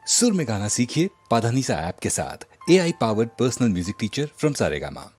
सुर में गाना सीखिए पाधानीसा ऐप के साथ। AI powered personal music teacher from Saregama.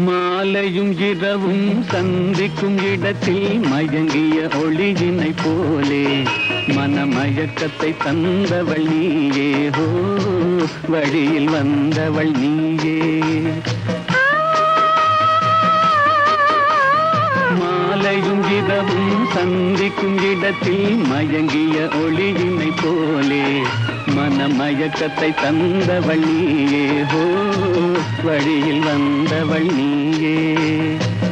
மாலையும் இரவும் சந்திக்கும் இடத்தில் மயங்கிய ஒளியினை போலே மனமயக்கத்தை தந்தவள் நீயே, ஹோ வழியில் வந்தவள் நீயே. மாலையும் இரவும் சந்திக்கும் இடத்தில் மயங்கிய ஒளியினை போலே மனமயக்கத்தை தந்தவள் நீயே, ஹோ வழியில் வந்தவள் நீயே.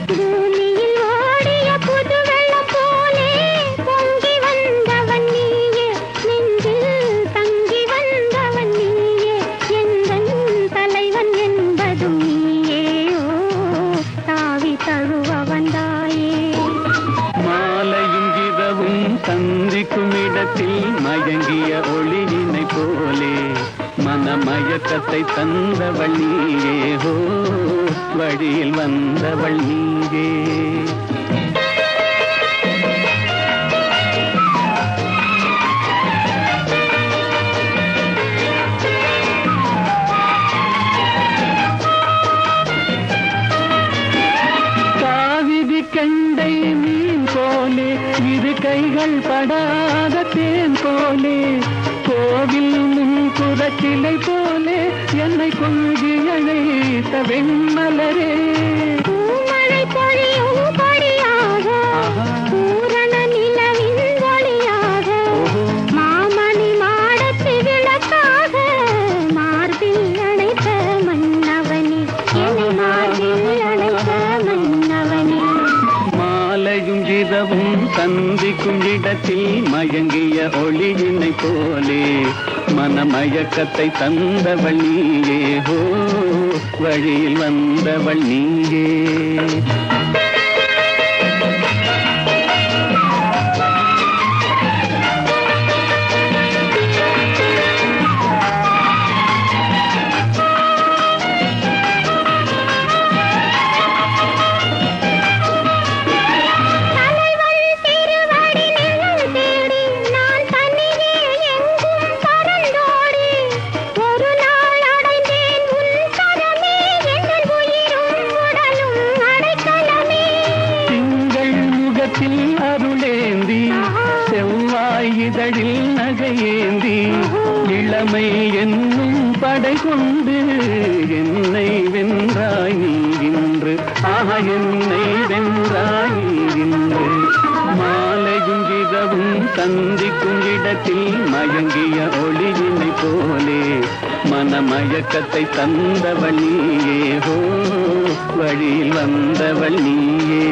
பூமியில் ஓடிய புது வெள்ளம் போலே பொங்கி வந்தவன் நீயே, நெஞ்சில் தங்கி வந்தவன் நீயே, எந்தன் தலைவன் என்பதும் நீயே, ஓ தாவி தழுவ வந்தாயே. மாலையும் இரவும் சந்திக்கும் இடத்தில் மயங்கிய ஒளியினை போலே மனமயக்கத்தை தந்தவள் நீயே, ஹோ வழியில் வந்தவள் நீயே. காவிரி கண்டை மீன் போலே இரு கைகள் படாத தேன் போலே கோவில் முன்புறச்சிலை போலே என்னை கொஞ்சி அழைத்த வெண்மலரே. பூமழை பொழியும் பொழியாக, பூரண நிலவின் ஒளியாக, மாமணி மாடத்து விளக்காக மார்பில் அணைத்த மன்னவனே, என்னை மார்பில் அணைத்த மன்னவனே. மாலையும் இரவும் சந்திக்கும் இடத்தில் மயங்கிய ஒளியினை போலே மனமயக்கத்தை தந்தவள் நீயே, ஹோ வழியில் வந்தவள் நீயே. அருளேந்தி செவ்வாய் இதழில் நகையேந்தி இளமை என்னும் படை கொண்டு என்னை வென்றாய் நீ இன்று, என்னை வென்றாய் நீ இன்று. மாலையும் இரவும் சந்திக்கும் இடத்தில் மயங்கிய ஒளியினை போலே மனமயக்கத்தை தந்தவள் நீயே, ஹோ வழியில் வந்தவள் நீயே.